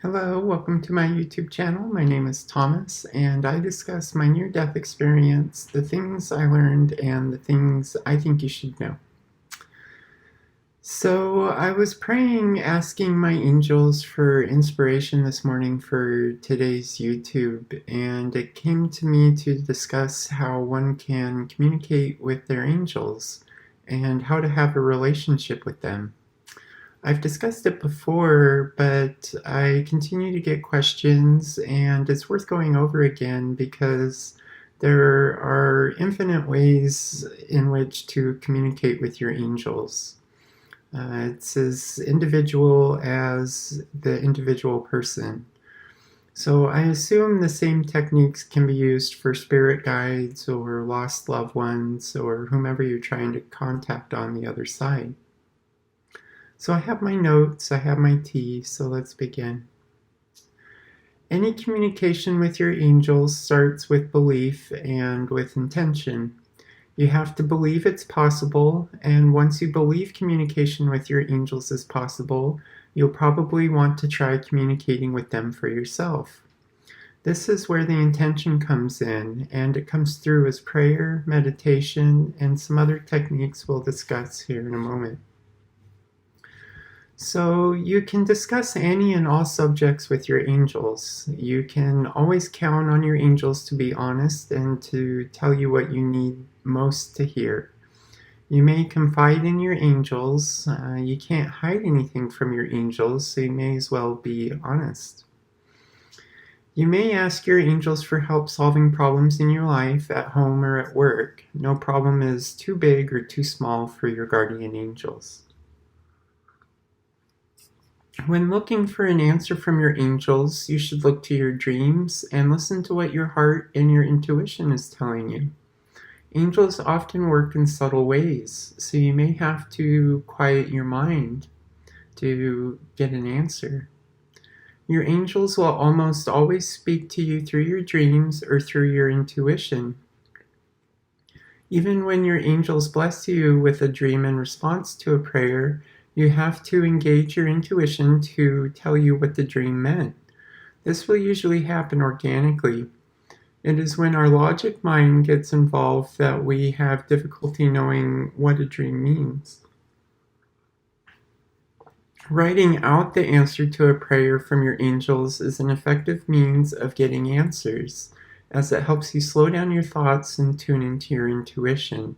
Hello, welcome to my YouTube channel. My name is Thomas, and I discuss my near-death experience, the things I learned, and the things I think you should know. So I was praying, asking my angels for inspiration this morning for today's YouTube, and it came to me to discuss how one can communicate with their angels and how to have a relationship with them. I've discussed it before, but I continue to get questions, and it's worth going over again because there are infinite ways in which to communicate with your angels. It's as individual as the individual person. So I assume the same techniques can be used for spirit guides or lost loved ones or whomever you're trying to contact on the other side. So I have my notes, I have my tea, so let's begin. Any communication with your angels starts with belief and with intention. You have to believe it's possible, and once you believe communication with your angels is possible, you'll probably want to try communicating with them for yourself. This is where the intention comes in, and it comes through as prayer, meditation, and some other techniques we'll discuss here in a moment. So you can discuss any and all subjects with your angels. You can always count on your angels to be honest and to tell you what you need most to hear. You may confide in your angels. You can't hide anything from your angels, so you may as well be honest. You may ask your angels for help solving problems in your life, at home or at work. No problem is too big or too small for your guardian angels. When looking for an answer from your angels, you should look to your dreams and listen to what your heart and your intuition is telling you. Angels often work in subtle ways, so you may have to quiet your mind to get an answer. Your angels will almost always speak to you through your dreams or through your intuition. Even when your angels bless you with a dream in response to a prayer, you have to engage your intuition to tell you what the dream meant. This will usually happen organically. It is when our logic mind gets involved that we have difficulty knowing what a dream means. Writing out the answer to a prayer from your angels is an effective means of getting answers, as it helps you slow down your thoughts and tune into your intuition.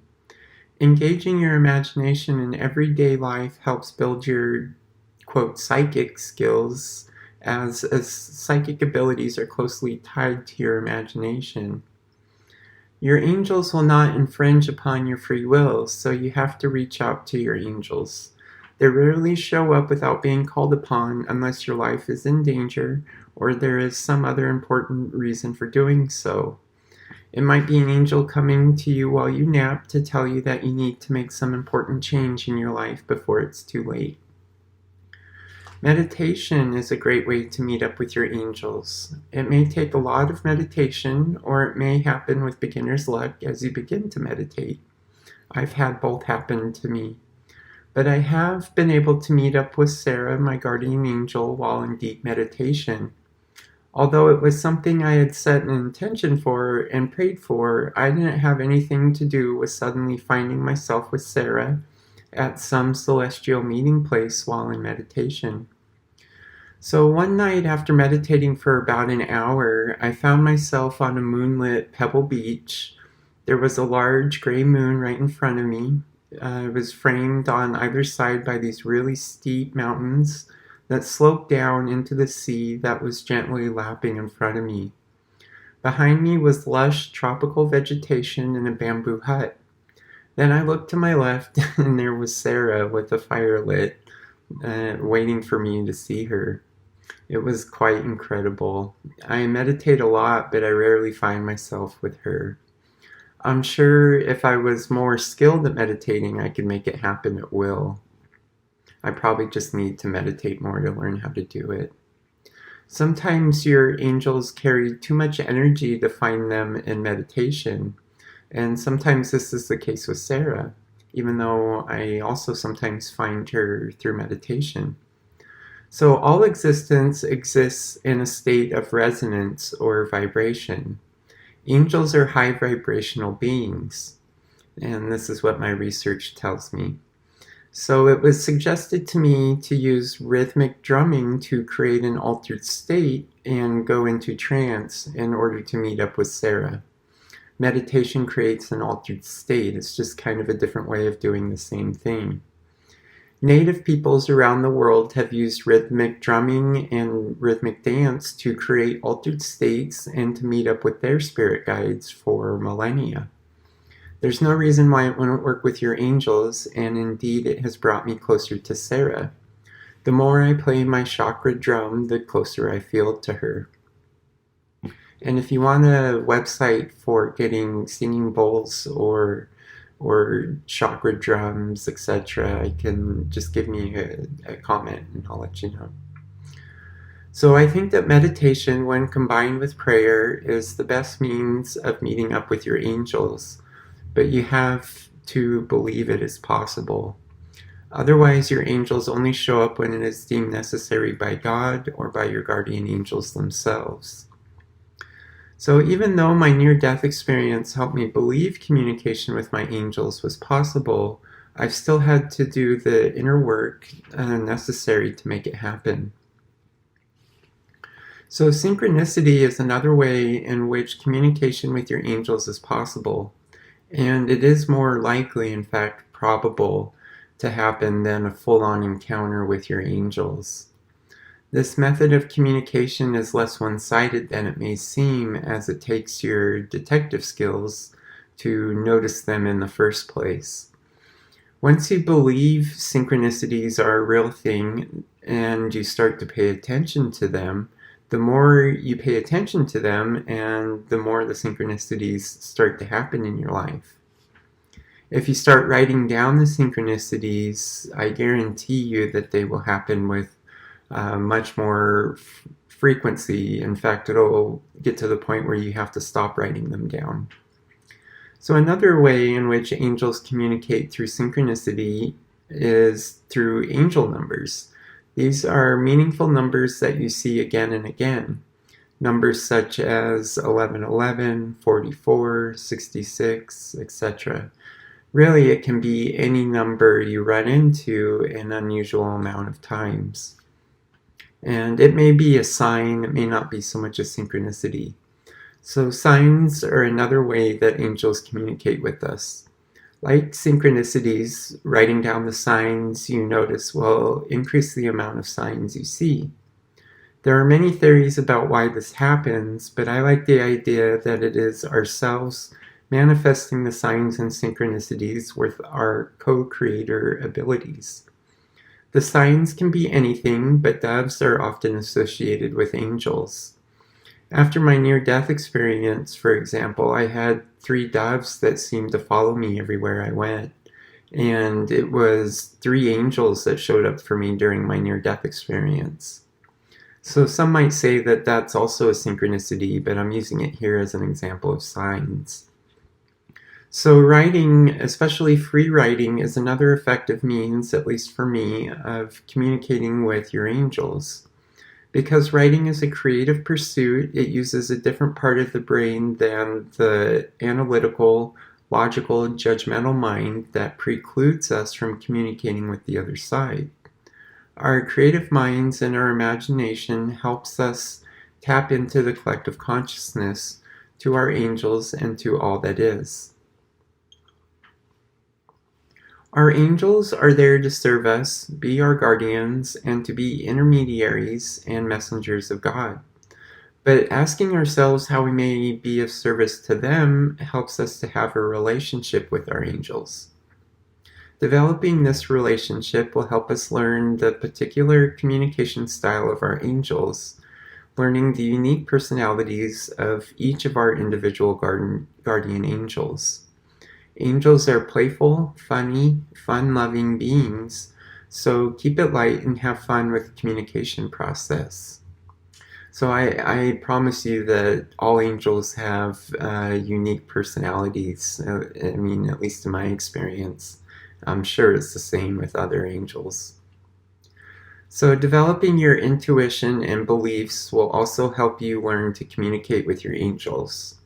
Engaging your imagination in everyday life helps build your, quote, psychic skills, as psychic abilities are closely tied to your imagination. Your angels will not infringe upon your free will, so you have to reach out to your angels. They rarely show up without being called upon unless your life is in danger or there is some other important reason for doing so. It might be an angel coming to you while you nap to tell you that you need to make some important change in your life before it's too late. Meditation is a great way to meet up with your angels. It may take a lot of meditation, or it may happen with beginner's luck as you begin to meditate. I've had both happen to me. But I have been able to meet up with Sarah, my guardian angel, while in deep meditation. Although it was something I had set an intention for and prayed for, I didn't have anything to do with suddenly finding myself with Sarah at some celestial meeting place while in meditation. So one night after meditating for about an hour, I found myself on a moonlit pebble beach. There was a large gray moon right in front of me. It was framed on either side by these really steep mountains that sloped down into the sea that was gently lapping in front of me. Behind me was lush tropical vegetation and a bamboo hut. Then I looked to my left and there was Sarah with a fire lit, waiting for me to see her. It was quite incredible. I meditate a lot, but I rarely find myself with her. I'm sure if I was more skilled at meditating, I could make it happen at will. I probably just need to meditate more to learn how to do it. Sometimes your angels carry too much energy to find them in meditation, and sometimes this is the case with Sarah, even though I also sometimes find her through meditation. So all existence exists in a state of resonance or vibration. Angels are high vibrational beings, and this is what my research tells me. So it was suggested to me to use rhythmic drumming to create an altered state and go into trance in order to meet up with Sarah. Meditation creates an altered state. It's just kind of a different way of doing the same thing. Native peoples around the world have used rhythmic drumming and rhythmic dance to create altered states and to meet up with their spirit guides for millennia. There's no reason why it wouldn't work with your angels, and indeed it has brought me closer to Sarah. The more I play my chakra drum, the closer I feel to her. And if you want a website for getting singing bowls or chakra drums, etc., I can just give me a comment and I'll let you know. So I think that meditation, when combined with prayer, is the best means of meeting up with your angels, but you have to believe it is possible. Otherwise, your angels only show up when it is deemed necessary by God or by your guardian angels themselves. So even though my near-death experience helped me believe communication with my angels was possible, I've still had to do the inner work necessary to make it happen. So synchronicity is another way in which communication with your angels is possible, and it is more likely, in fact probable, to happen than a full-on encounter with your angels. This method of communication is less one-sided than it may seem, as it takes your detective skills to notice them in the first place. Once you believe synchronicities are a real thing and you start to pay attention to them, the more you pay attention to them and the more the synchronicities start to happen in your life. If you start writing down the synchronicities, I guarantee you that they will happen with much more frequency. In fact, it'll get to the point where you have to stop writing them down. So another way in which angels communicate through synchronicity is through angel numbers. These are meaningful numbers that you see again and again. Numbers such as 1111, 44, 66, etc. Really, it can be any number you run into an unusual amount of times. And it may be a sign, it may not be so much a synchronicity. So signs are another way that angels communicate with us. Like synchronicities, writing down the signs you notice will increase the amount of signs you see. There are many theories about why this happens, but I like the idea that it is ourselves manifesting the signs and synchronicities with our co-creator abilities. The signs can be anything, but doves are often associated with angels. After my near-death experience, for example, I had 3 doves that seemed to follow me everywhere I went. And it was 3 angels that showed up for me during my near-death experience. So some might say that that's also a synchronicity, but I'm using it here as an example of signs. So writing, especially free writing, is another effective means, at least for me, of communicating with your angels. Because writing is a creative pursuit, it uses a different part of the brain than the analytical, logical, judgmental mind that precludes us from communicating with the other side. Our creative minds and our imagination helps us tap into the collective consciousness, to our angels, and to all that is. Our angels are there to serve us, be our guardians, and to be intermediaries and messengers of God. But asking ourselves how we may be of service to them helps us to have a relationship with our angels. Developing this relationship will help us learn the particular communication style of our angels, learning the unique personalities of each of our individual guardian angels. Angels are playful, funny, fun-loving beings, so keep it light and have fun with the communication process. So I promise you that all angels have unique personalities. I mean, at least in my experience. I'm sure it's the same with other angels. So, developing your intuition and beliefs will also help you learn to communicate with your angels.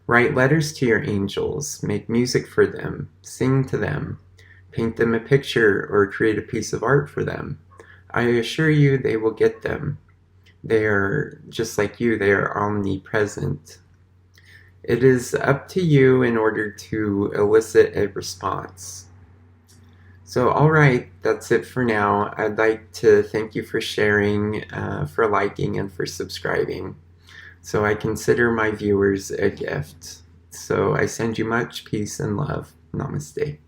Write letters to your angels, make music for them, sing to them, paint them a picture, or create a piece of art for them. I assure you they will get them. They are just like you, they are omnipresent. It is up to you in order to elicit a response. So, all right, that's it for now. I'd like to thank you for sharing, for liking, and for subscribing. So, I consider my viewers a gift. So, I send you much peace and love. Namaste.